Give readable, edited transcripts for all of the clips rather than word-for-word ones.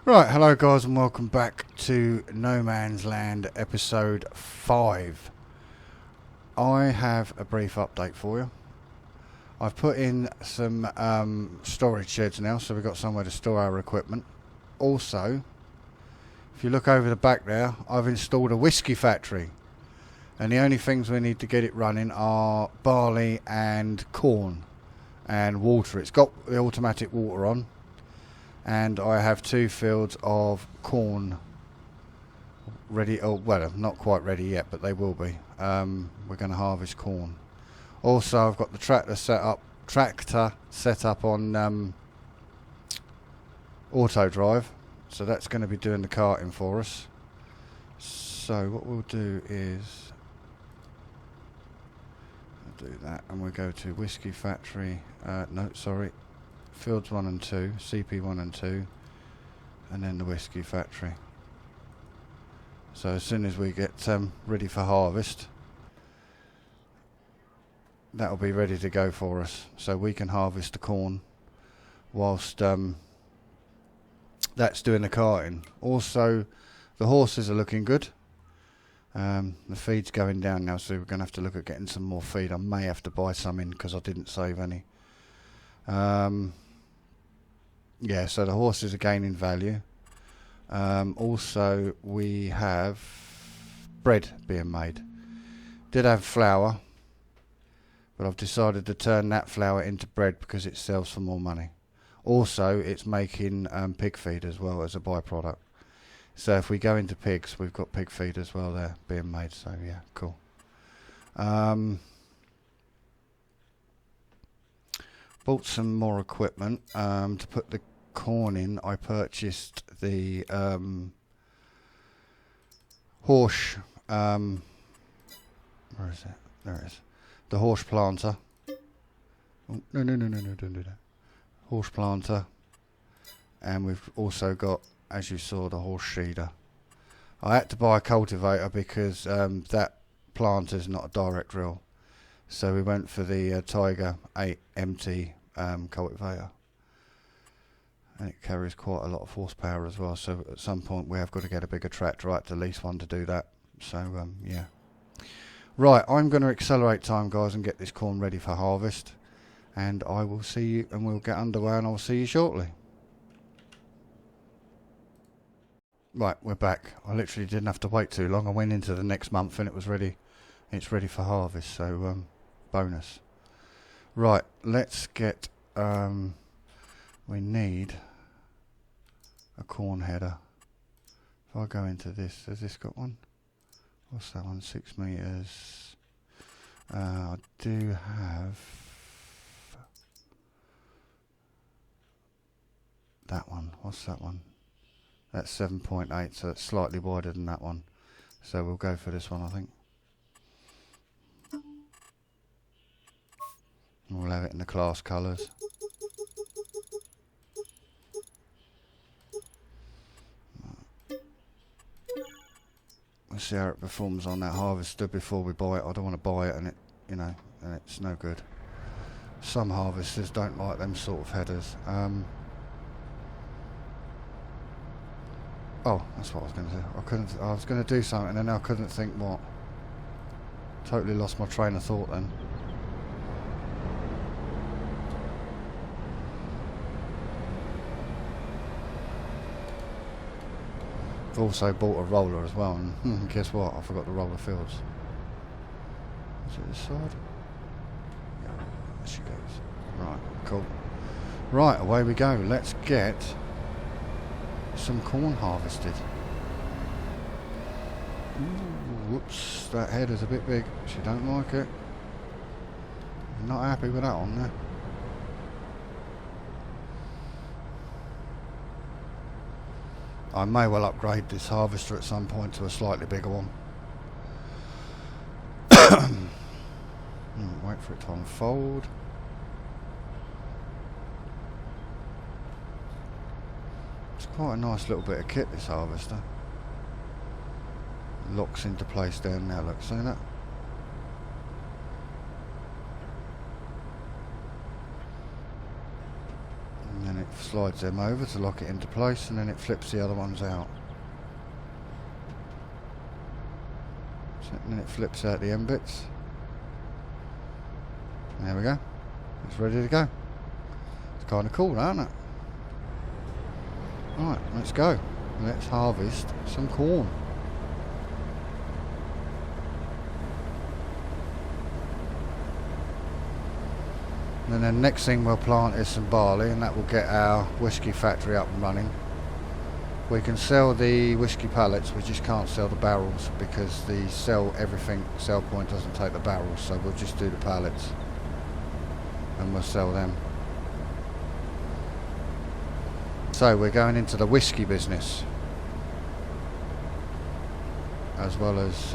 Right, hello guys and welcome back to No Man's Land episode 5. I have a brief update for you. I've put in some storage sheds now, so we've got somewhere to store our equipment. Also, if you look over the back there, I've installed a whisky factory. And the only things we need to get it running are barley and corn and water. It's got the automatic water on. And I have 2 fields of corn ready. Oh, well, not quite ready yet, but they will be. We're going to harvest corn. Also, I've got the tractor set up on auto drive, so that's going to be doing the carting for us. So what we'll do is do that, and we'll go to whisky factory. No, sorry. Fields 1 and 2, CP 1 and 2, and then the whisky factory. So as soon as we get ready for harvest, that'll be ready to go for us, so we can harvest the corn whilst that's doing the carting. Also, the horses are looking good. The feed's going down now, so we're going to have to look at getting some more feed. I may have to buy some in because I didn't save any. Yeah, so the horses are gaining value. Also, we have bread being made. Did have flour, but I've decided to turn that flour into bread because it sells for more money. Also, it's making pig feed as well as a byproduct. So if we go into pigs, we've got pig feed as well there being made. So yeah, cool. Bought some more equipment to put the corn in. I purchased the horse where is it? There it is. The horse planter. Oh, no, don't do that. Horse planter. And we've also got, as you saw, the horse sheeder. I had to buy a cultivator because that planter is not a direct drill. So we went for the Tiger 8 MT cultivator. And it carries quite a lot of horsepower as well, so at some point we have got to get a bigger tractor, right, to lease one to do that. So yeah. Right, I'm going to accelerate time, guys, and get this corn ready for harvest. And I will see you, and we'll get underway, and I'll see you shortly. Right, we're back. I literally didn't have to wait too long. I went into the next month and it was ready. It's ready for harvest, so bonus. Right, let's get we need a corn header. If I go into this, has this got one? What's that one? 6 meters. I do have that one. What's that one? That's 7.8, so it's slightly wider than that one. So we'll go for this one, I think. We'll have it in the class colours. We'll see how it performs on that harvester before we buy it. I don't want to buy it and it, you know, and it's no good. Some harvesters don't like them sort of headers. Oh, that's what I was going to do. I was going to do something and then I couldn't think what. Totally lost my train of thought then. I've also bought a roller as well, and guess what? I forgot to roll the fields. Is it this side? Yeah, there she goes. Right, cool. Right, away we go. Let's get some corn harvested. Ooh, whoops, that head is a bit big. She don't like it. Not happy with that on there. I may well upgrade this harvester at some point to a slightly bigger one. Wait for it to unfold. It's quite a nice little bit of kit, this harvester. Locks into place down now, look, see that? And then it slides them over to lock it into place, and then it flips the other ones out. And then it flips out the end bits. There we go. It's ready to go. It's kind of cool, isn't it? Right, let's go. Let's harvest some corn. And then the next thing we'll plant is some barley, and that will get our whisky factory up and running. We can sell the whisky pallets, we just can't sell the barrels because the sell point doesn't take the barrels, so we'll just do the pallets and we'll sell them. So we're going into the whisky business as well as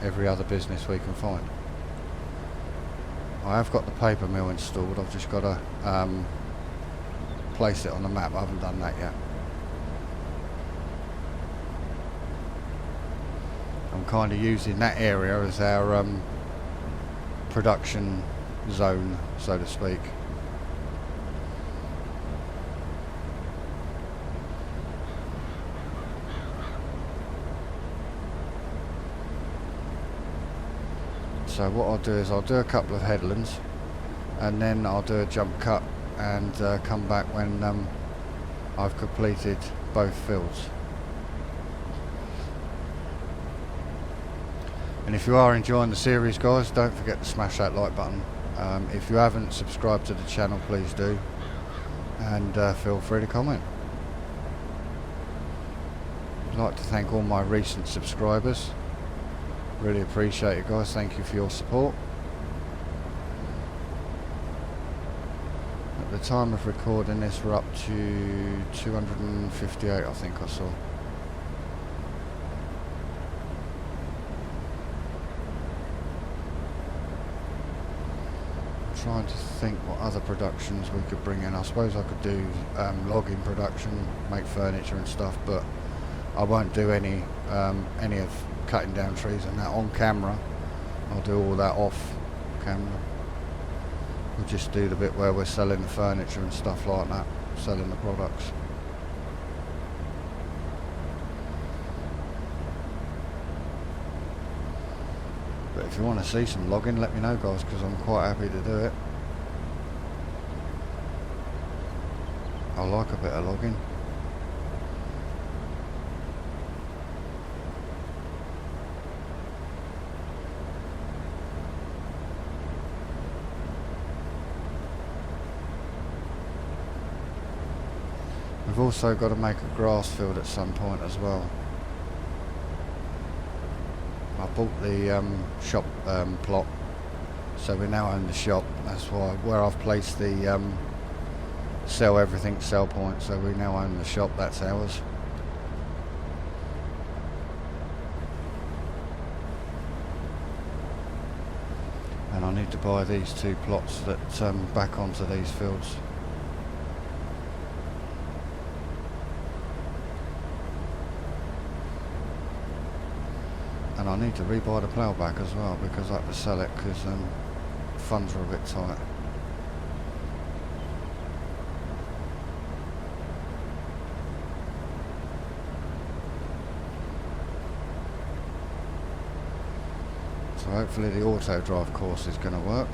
every other business we can find. I have got the paper mill installed, I've just got to place it on the map. I haven't done that yet. I'm kind of using that area as our production zone, so to speak. So what I'll do is I'll do a couple of headlands and then I'll do a jump cut and come back when I've completed both fields. And if you are enjoying the series, guys, don't forget to smash that like button. If you haven't subscribed to the channel, please do, and feel free to comment. I'd like to thank all my recent subscribers. Really appreciate it, guys. Thank you for your support. At the time of recording this, we're up to 258, I think I saw. I'm trying to think what other productions we could bring in. I suppose I could do logging production, make furniture and stuff, but I won't do any of cutting down trees and that on camera. I'll do all that off camera. We'll just do the bit where we're selling the furniture and stuff like that, selling the products. But if you want to see some logging, let me know, guys, because I'm quite happy to do it. I like a bit of logging. We've also got to make a grass field at some point as well. I bought the shop plot, so we now own the shop. That's why where I've placed the sell everything sell point, so we now own the shop. That's ours. And I need to buy these two plots that back onto these fields. And I need to rebuy the plough back as well, because I have to sell it because funds are a bit tight. So hopefully the auto drive course is going to work.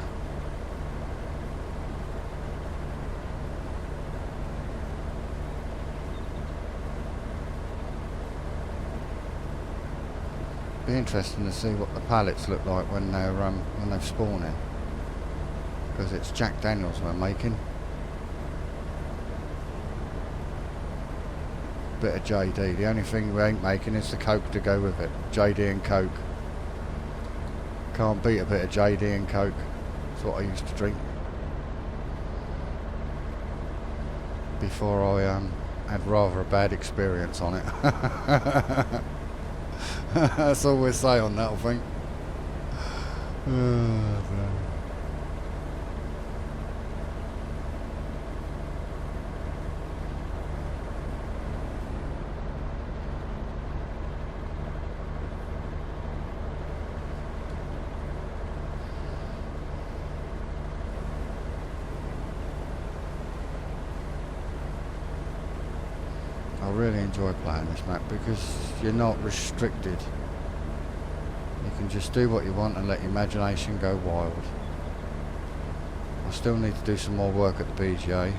Be interesting to see what the pallets look like when they're spawning, because it's Jack Daniels we're making. Bit of JD. The only thing we ain't making is the Coke to go with it. JD and Coke. Can't beat a bit of JD and Coke. That's what I used to drink before I had rather a bad experience on it. That's all we say on that, I think. really enjoy playing this map because you're not restricted. You can just do what you want and let your imagination go wild. I still need to do some more work at the BGA.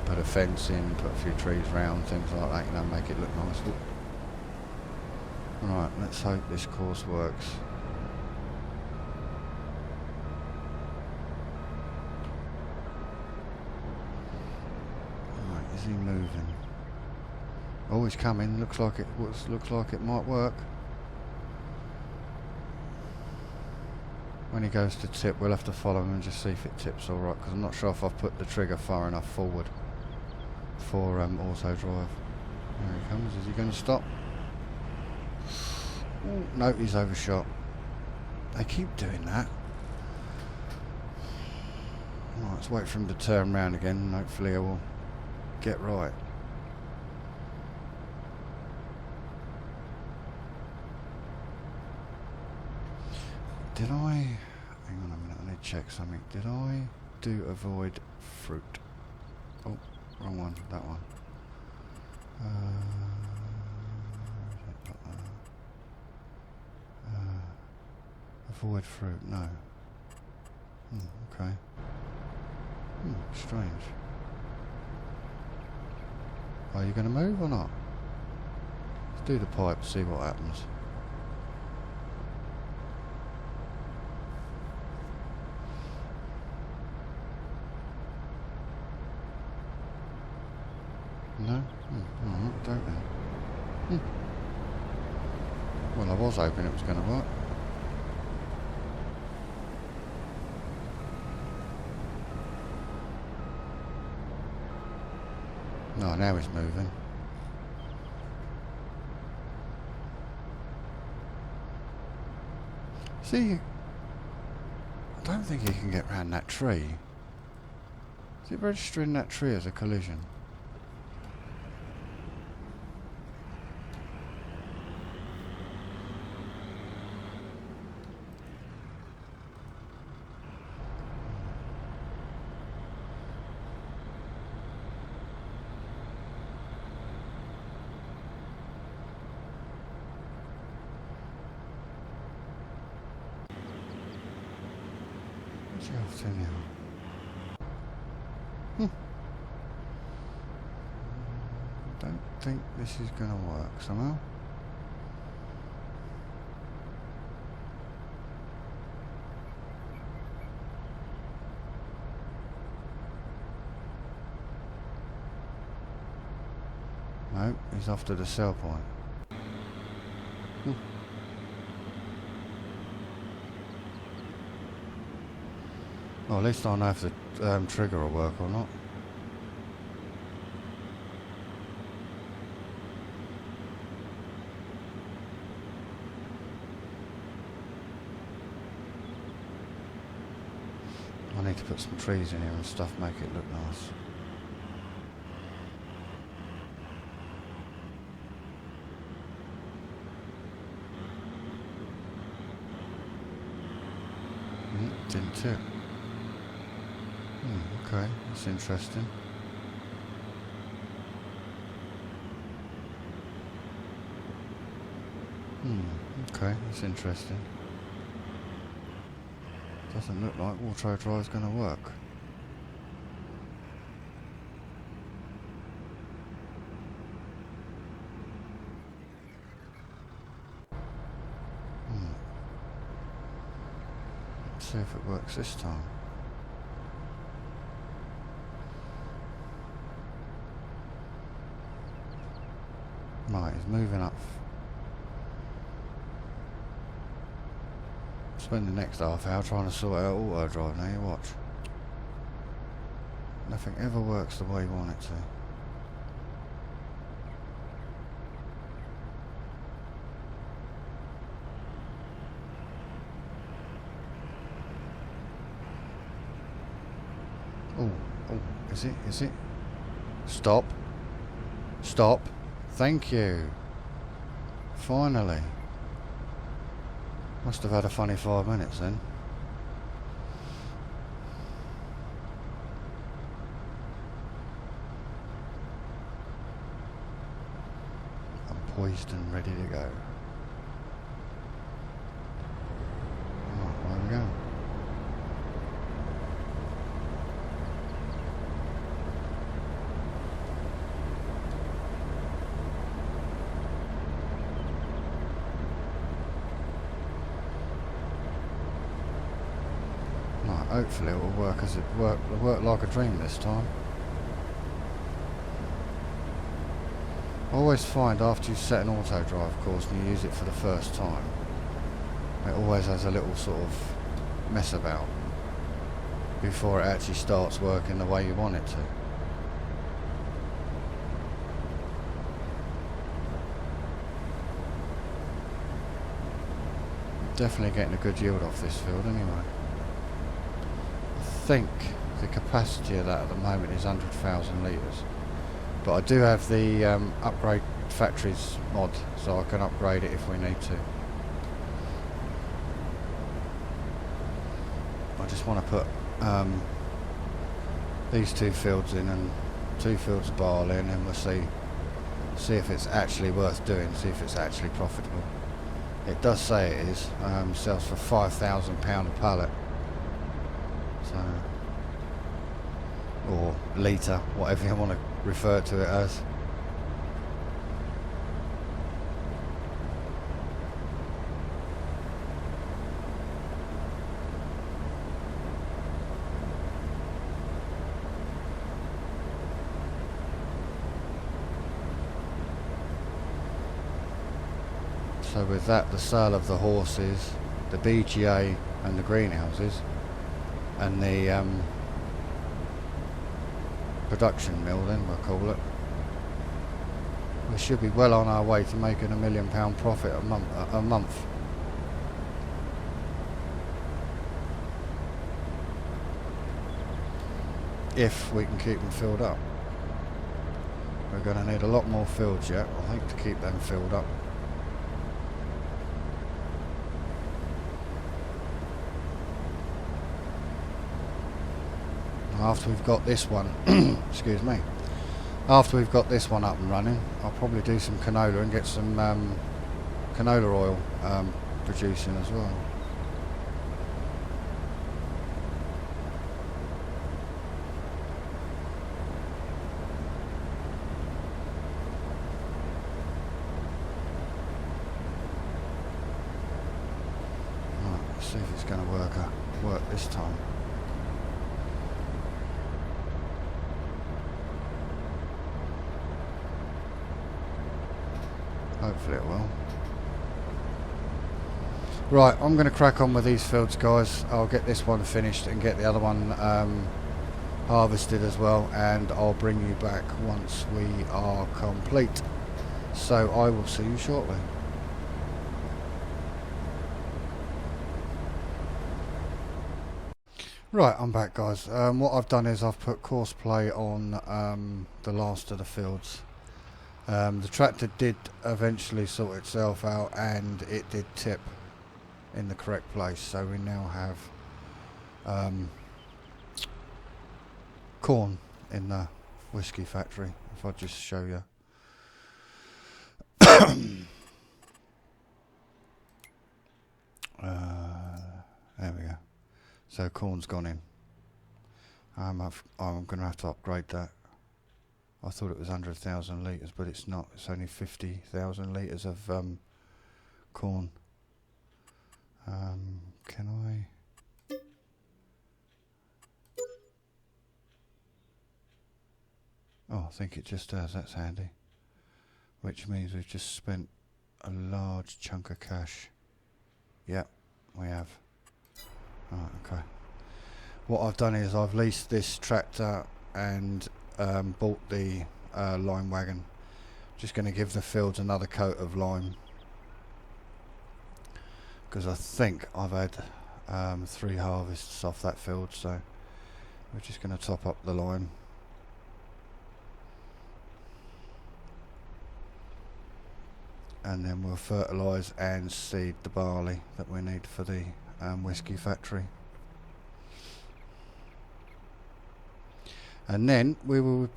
Put a fence in, put a few trees round, things like that, you know, make it look nice. Right, let's hope this course works. Right, is he moving? Oh, he's coming. Looks like it might work. When he goes to tip, we'll have to follow him and just see if it tips all right, because I'm not sure if I've put the trigger far enough forward for auto drive. There he comes. Is he going to stop? Ooh, no, he's overshot. They keep doing that. Right, let's wait for him to turn round again and hopefully I will get right. Did I... Hang on a minute, I need to check something. Did I do avoid fruit? Oh, wrong one, that one. Avoid fruit, no. Okay. Strange. Are you going to move or not? Let's do the pipe, see what happens. No? Don't know. Well, I was hoping it was going to work. No, now he's moving. See, I don't think he can get round that tree. Is it registering that tree as a collision? What's he off to now? Don't think this is going to work somehow. No, he's off to the sell point. Well, at least I know if the trigger will work or not. I need to put some trees in here and stuff, make it look nice. Didn't tip. Okay, that's interesting. Okay, that's interesting. Doesn't look like water drive is going to work. Let's see if it works this time. Right, he's moving up. Spend the next half hour trying to sort out auto drive. Now you watch. Nothing ever works the way you want it to. Oh, is it? Is it? Stop. Stop. Thank you. Finally. Must have had a funny 5 minutes then. poised and ready to go. Oh, where we go? Right, hopefully it will work as it work like a dream this time. I always find after you set an auto drive course and you use it for the first time, it always has a little sort of mess about before it actually starts working the way you want it to. Definitely getting a good yield off this field anyway. I think the capacity of that at the moment is 100,000 litres. But I do have the upgrade factories mod, so I can upgrade it if we need to. I just want to put these 2 fields in and 2 fields of barley, and then we'll see if it's actually worth doing, see if it's actually profitable. It does say it is. Sells for £5,000 a pallet, so, or litre, whatever you want to refer to it as. So with that, the sale of the horses, the BGA and the greenhouses, and the production mill, then we'll call it, we should be well on our way to making £1 million profit a month. If we can keep them filled up. We're going to need a lot more fields yet, I think, to keep them filled up. After we've got this one, excuse me, after we've got this one up and running, I'll probably do some canola and get some canola oil producing as well. Right, let's see if it's going to work this time. Hopefully it will. Right, I'm going to crack on with these fields, guys. I'll get this one finished and get the other one harvested as well, and I'll bring you back once we are complete. So I will see you shortly. Right, I'm back, guys. What I've done is I've put course play on the last of the fields. The tractor did eventually sort itself out, and it did tip in the correct place, so we now have corn in the whisky factory. If I just show you. There we go. So corn's gone in. I'm going to have to upgrade that. I thought it was 100,000 litres, but it's not. It's only 50,000 litres of corn. Can I? Oh, I think it just does. That's handy. Which means we've just spent a large chunk of cash. Yep, we have. Right, okay. What I've done is I've leased this tractor and bought the lime wagon. Just going to give the fields another coat of lime, because I think I've had 3 harvests off that field, so we're just going to top up the lime. And then we'll fertilise and seed the barley that we need for the whisky factory. And then we will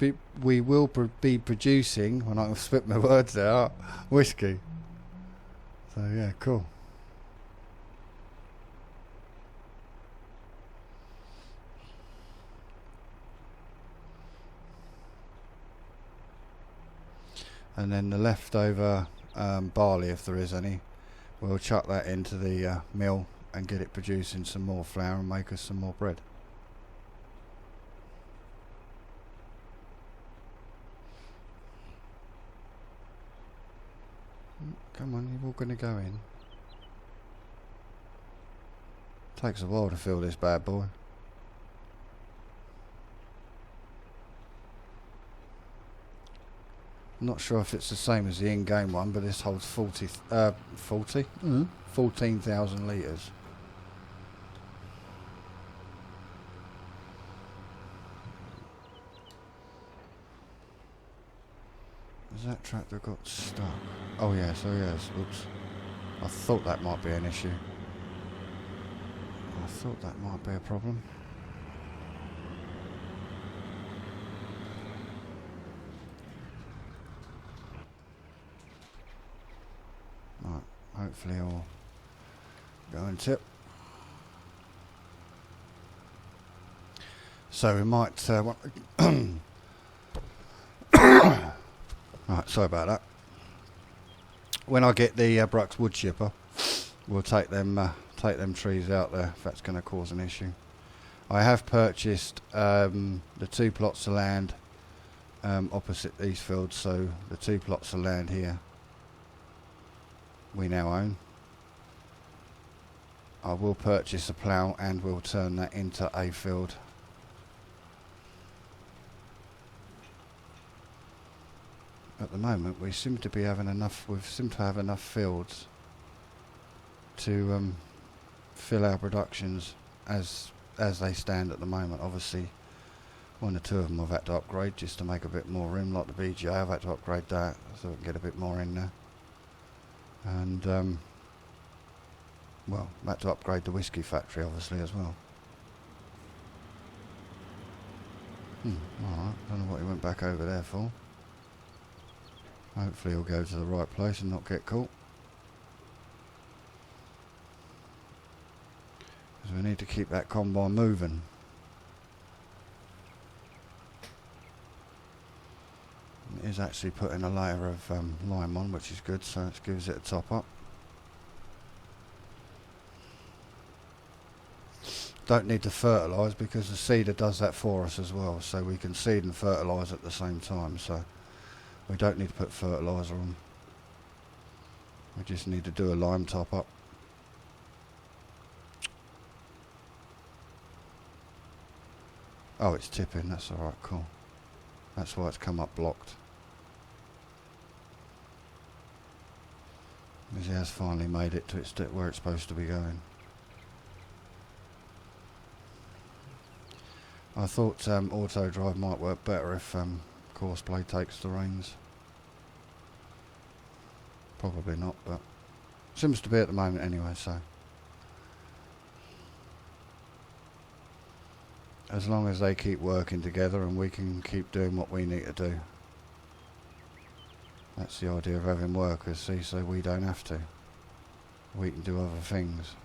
be producing, when I can spit my words out, whiskey. So yeah, cool. And then the leftover barley, if there is any, we'll chuck that into the mill and get it producing some more flour and make us some more bread. Come on, you're all going to go in. Takes a while to fill this bad boy. I'm not sure if it's the same as the in-game one, but this holds 14,000 litres. Has that tractor got stuck? Oh yeah, so yes. Oops. I thought that might be an issue. I thought that might be a problem. Right, hopefully I'll go and tip. So we might right, sorry about that. When I get the Bruks wood chipper, we'll take them trees out there if that's going to cause an issue. I have purchased the 2 plots of land opposite these fields, so the 2 plots of land here we now own. I will purchase a plough and we'll turn that into a field. At the moment we seem to be having enough, we seem to have enough fields to fill our productions as they stand at the moment. Obviously 1 or 2 of them I've had to upgrade just to make a bit more room, like the BGA. I've had to upgrade that so we can get a bit more in there. And well, I've had to upgrade the whisky factory obviously as well. Alright, don't know what he went back over there for. Hopefully he'll go to the right place and not get caught. Because we need to keep that combine moving. It is actually putting a layer of lime on, which is good, so it gives it a top up. Don't need to fertilise because the seeder does that for us as well, so we can seed and fertilise at the same time, so we don't need to put fertiliser on. We just need to do a lime top up. Oh, it's tipping, that's alright, cool. That's why it's come up blocked. Because he has finally made it to where it's supposed to be going. I thought auto drive might work better if Courseplay takes the reins. Probably not, but seems to be at the moment anyway, so. As long as they keep working together and we can keep doing what we need to do. That's the idea of having workers, see, so we don't have to. We can do other things.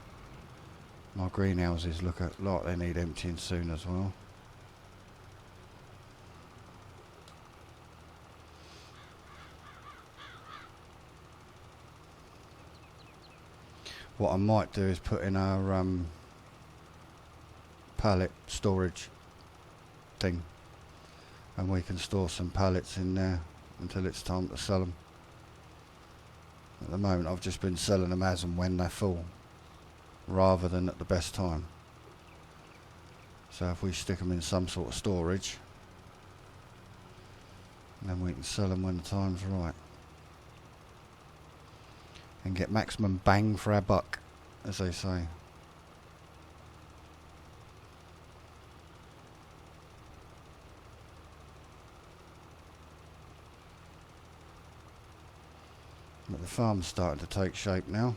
My greenhouses look like they need emptying soon as well. What I might do is put in our pallet storage thing, and we can store some pallets in there until it's time to sell them. At the moment I've just been selling them as and when they're full, rather than at the best time. So if we stick them in some sort of storage, then we can sell them when the time's right and get maximum bang for our buck, as they say. But the farm's starting to take shape now.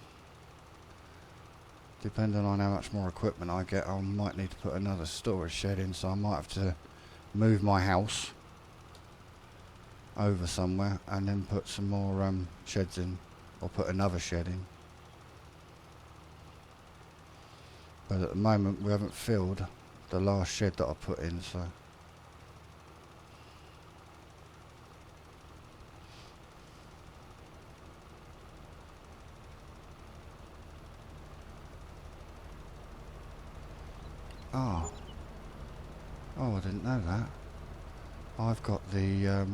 Depending on how much more equipment I get, I might need to put another storage shed in, so I might have to move my house over somewhere and then put some more sheds in, or put another shed in. But at the moment we haven't filled the last shed that I put in, so oh, I didn't know that. I've got the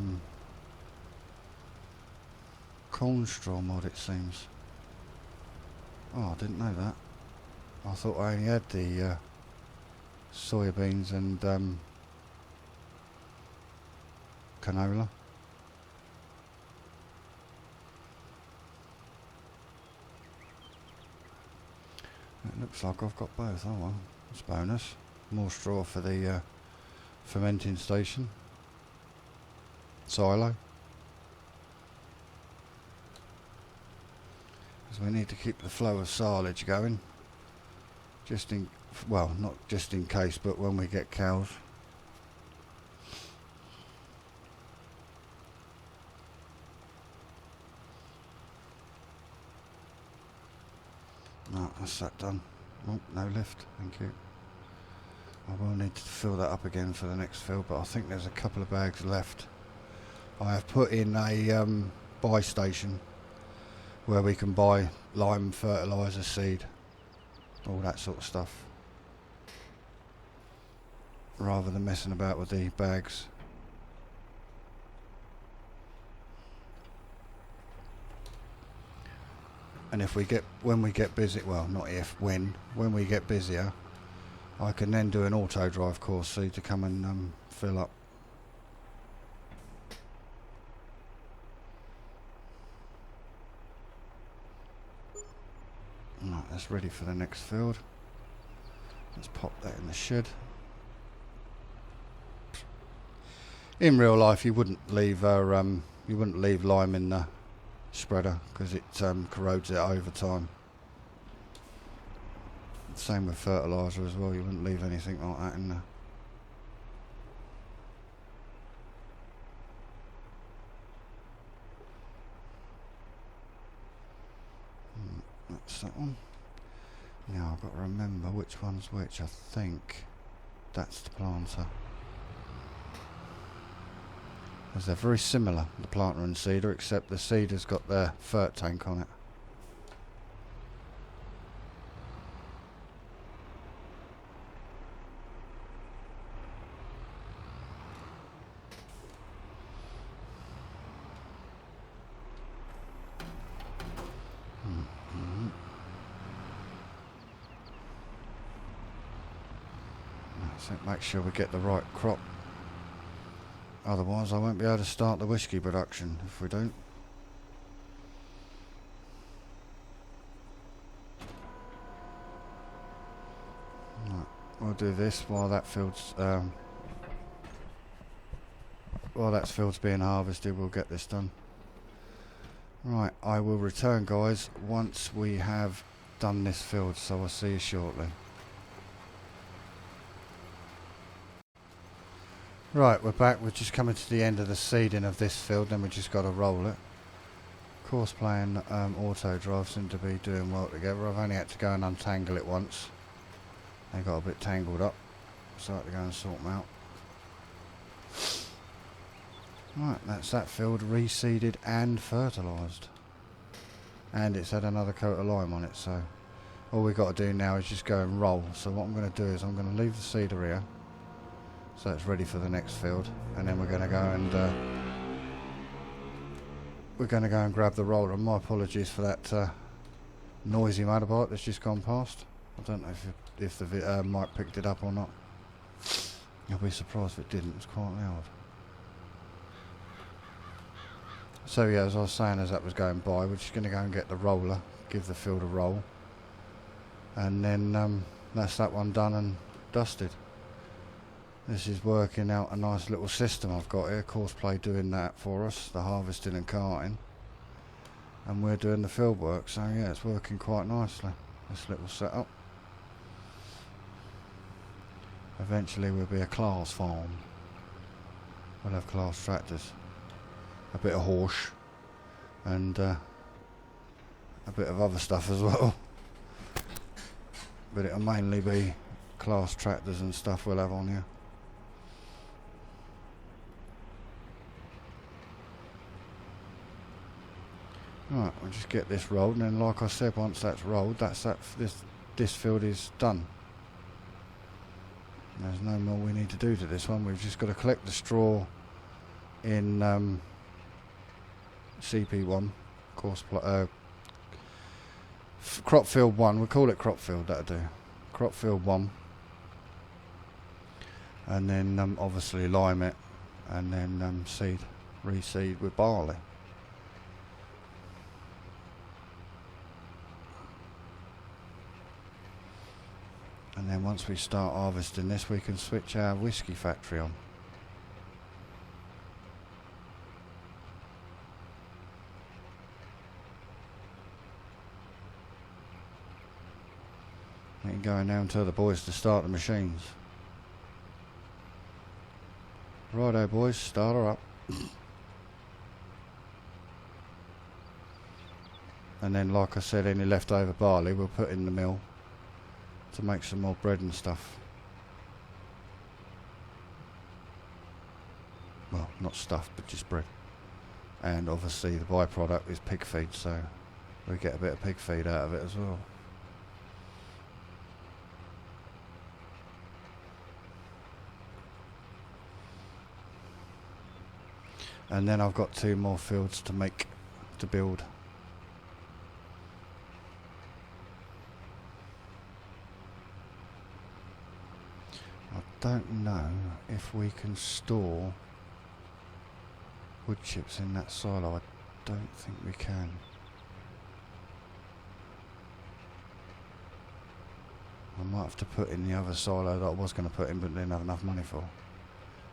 corn straw mod, it seems. Oh, I didn't know that. I thought I only had the soybeans and canola. It looks like I've got both. Oh well, that's a bonus. More straw for the fermenting station. Silo. Because we need to keep the flow of silage going. Just in, well, not just in case, but when we get cows. No, that's that done. Oh, no lift, thank you. I will need to fill that up again for the next fill, but I think there's a couple of bags left. I have put in a buy station where we can buy lime fertiliser, seed, all that sort of stuff, rather than messing about with the bags. And if we get, when we get busy, well, not if, when we get busier, I can then do an auto drive course seed to come and fill up. Right, that's ready for the next field. Let's pop that in the shed. In real life, you wouldn't leave lime in the spreader because it corrodes it over time. Same with fertiliser as well. You wouldn't leave anything like that in there. That's that one. Now I've got to remember which one's which. I think that's the planter. Because they're very similar, the planter and seeder, except the seeder's got their fert tank on it. So make sure we get the right crop. Otherwise I won't be able to start the whisky production if we don't. Right, we'll do this while that field's being harvested. We'll get this done. Right, I will return, guys, once we have done this field, so I'll see you shortly. Right, we're back. We're just coming to the end of the seeding of this field, then we just got to roll it. Course playing auto drive seem to be doing well together. I've only had to go and untangle it once. They got a bit tangled up, so I had to go and sort them out. Right, that's that field reseeded and fertilised. And it's had another coat of lime on it, so all we've got to do now is just go and roll. So what I'm going to do is I'm going to leave the seeder here, so it's ready for the next field, and then we're going to go and grab the roller. And my apologies for that noisy motorbike that's just gone past. I don't know if the mic picked it up or not. You'll be surprised if it didn't. It's quite loud. So yeah, as I was saying, as that was going by, we're just going to go and get the roller, give the field a roll, and then that's that one done and dusted. This is working out a nice little system I've got here. Courseplay doing that for us, the harvesting and carting, and we're doing the field work. So yeah, it's working quite nicely, this little setup. Eventually we'll be a class farm. we'll have class tractors, a bit of horse, and a bit of other stuff as well. But it'll mainly be class tractors and stuff we'll have on here. Right, we'll just get this rolled, and then like I said, once that's rolled, this field is done. There's no more we need to do to this one. We've just got to collect the straw in CP1, course crop field 1. We'll call it crop field, that'll do. Crop field 1, and then obviously lime it, and then reseed with barley. And then once we start harvesting this, we can switch our whisky factory on. We can go in now and tell the boys to start the machines. Righto boys, start her up. And then like I said, any leftover barley we'll put in the mill to make some more bread and stuff. Well, not stuff, but just bread. And obviously the byproduct is pig feed, so we get a bit of pig feed out of it as well. And then I've got 2 more fields to build. I don't know if we can store wood chips in that silo. I don't think we can. I might have to put in the other silo that I was going to put in but didn't have enough money for,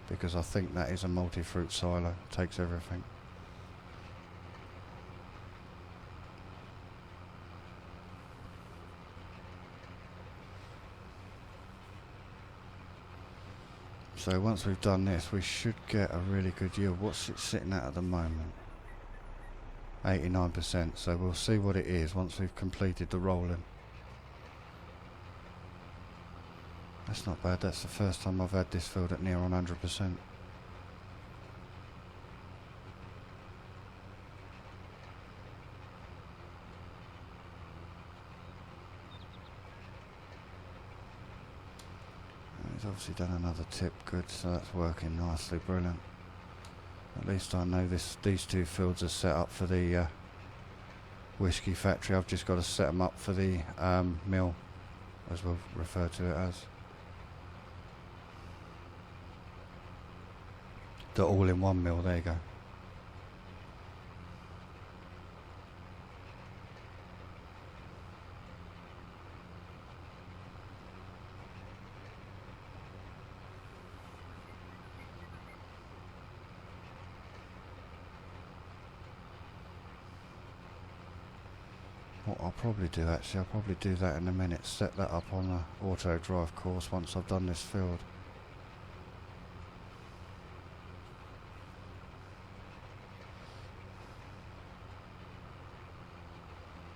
because I think that is a multi-fruit silo, takes everything. So once we've done this, we should get a really good yield. What's it sitting at the moment? 89%, so we'll see what it is once we've completed the rolling. That's not bad, that's the first time I've had this field at near on 100%. He's obviously done another tip, good, so that's working nicely, brilliant. At least I know these 2 fields are set up for the whisky factory. I've just got to set them up for the mill, as we'll refer to it as. The all-in-one mill, there you go. What I'll probably do actually, I'll probably do that in a minute, set that up on the auto drive course once I've done this field.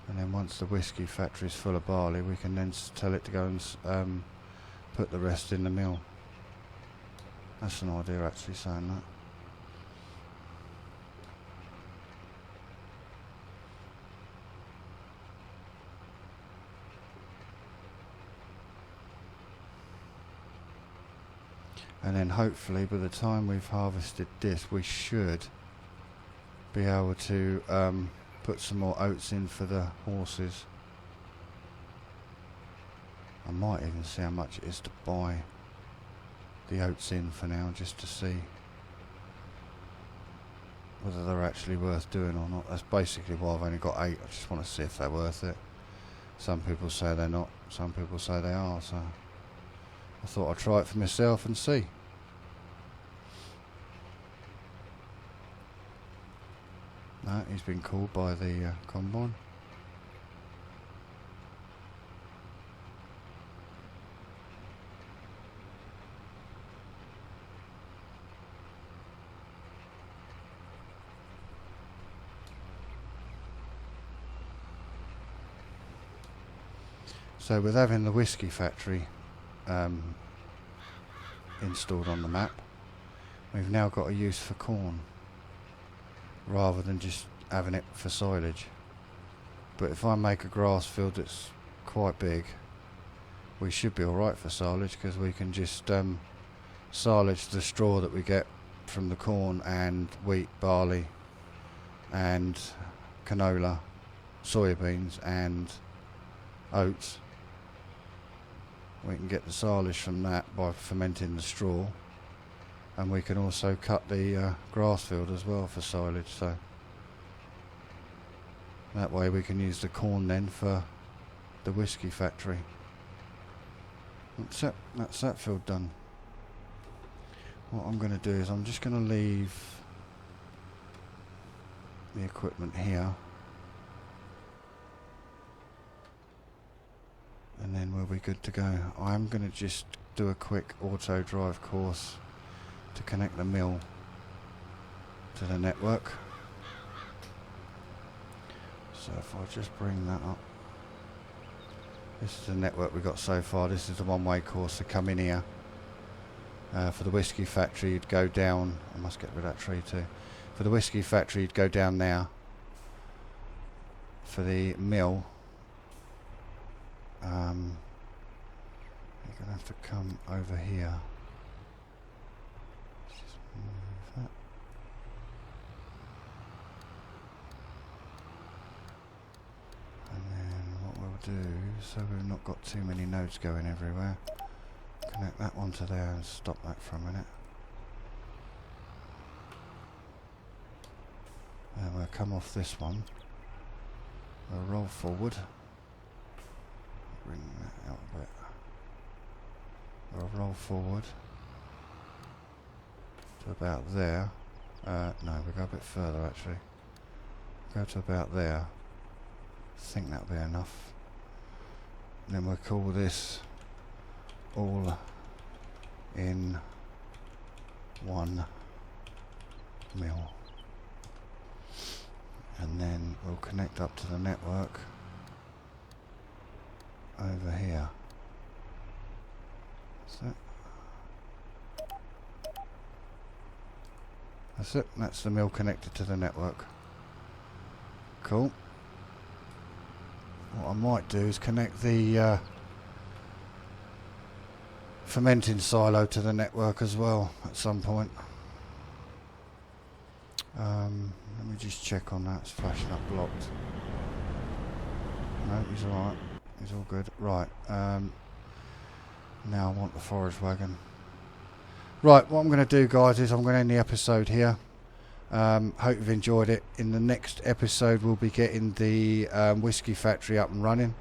And then once the whisky factory is full of barley, we can then tell it to go and put the rest in the mill. That's an idea, actually, saying that. And then hopefully by the time we've harvested this, we should be able to put some more oats in for the horses. I might even see how much it is to buy the oats in for now, just to see whether they're actually worth doing or not. That's basically why I've only got 8. I just want to see if they're worth it. Some people say they're not, some people say they are, so I thought I'd try it for myself and see. No, he's been called by the combine. So with having the whisky factory installed on the map, we've now got a use for corn rather than just having it for silage. But if I make a grass field that's quite big, we should be alright for silage, because we can just silage the straw that we get from the corn and wheat, barley and canola, soybeans and oats. We can get the silage from that by fermenting the straw, and we can also cut the grass field as well for silage, so that way we can use the corn then for the whisky factory. That's that field done. What I'm going to do is I'm just going to leave the equipment here, and then we'll be good to go. I'm going to just do a quick auto drive course to connect the mill to the network. So if I just bring that up, this is the network we've got so far. This is the one-way course to come in here. For the whisky factory you'd go down, I must get rid of that tree too. For the whisky factory you'd go down there. For the mill, you're going to have to come over here. Let's just move that. And then what we'll do, so we've not got too many nodes going everywhere, connect that one to there and stop that for a minute. And we'll come off this one. We'll roll forward. Bring that out a bit. We'll roll forward to about there. No, we'll go a bit further actually. Go to about there. I think that'll be enough. And then we'll call this all in one mill. And then we'll connect up to the network over here. That's it. That's the mill connected to the network. Cool. What I might do is connect the fermenting silo to the network as well at some point. Let me just check on that. It's flashing up blocked. No, he's alright. He's all good. Right. Now I want the forage wagon. Right, what I'm going to do, guys, is I'm going to end the episode here. Hope you've enjoyed it. In the next episode, we'll be getting the whisky factory up and running.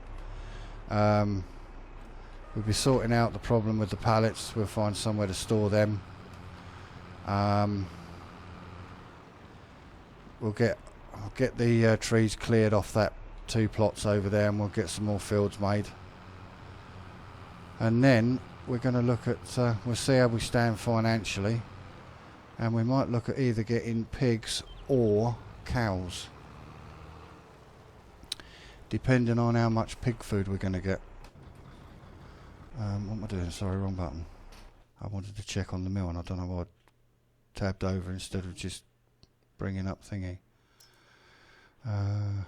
We'll be sorting out the problem with the pallets. We'll find somewhere to store them. I'll get the trees cleared off that 2 plots over there, and we'll get some more fields made. And then we're going to look at, we'll see how we stand financially, and we might look at either getting pigs or cows, depending on how much pig food we're going to get. What am I doing? Sorry, wrong button. I wanted to check on the mill, and I don't know why I tabbed over instead of just bringing up thingy. How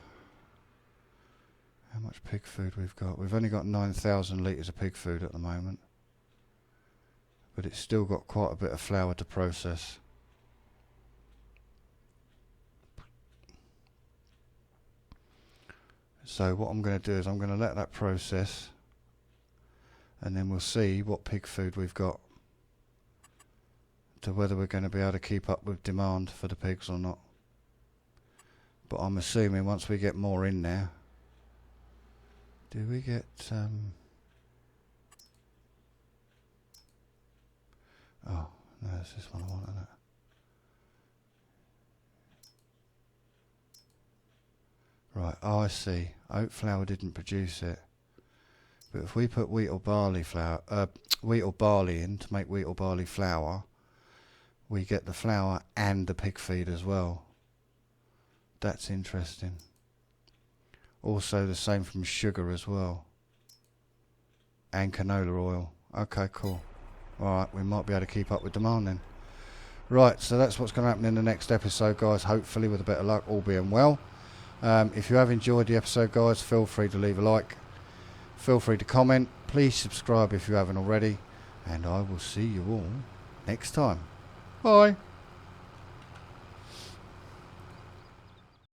much pig food we've got? We've only got 9,000 litres of pig food at the moment, but it's still got quite a bit of flour to process. So what I'm going to do is I'm going to let that process, and then we'll see what pig food we've got, to whether we're going to be able to keep up with demand for the pigs or not. But I'm assuming once we get more in there, do we get oh no, it's this one I want, isn't it? Right, oh I see. Oat flour didn't produce it. But if we put wheat or barley in to make wheat or barley flour, we get the flour and the pig feed as well. That's interesting. Also the same from sugar as well. and canola oil. Okay, cool. Alright, we might be able to keep up with demand then. Right, so that's what's going to happen in the next episode, guys, hopefully with a bit of luck, all being well. If you have enjoyed the episode, guys, feel free to leave a like. Feel free to comment. Please subscribe if you haven't already. And I will see you all next time. Bye.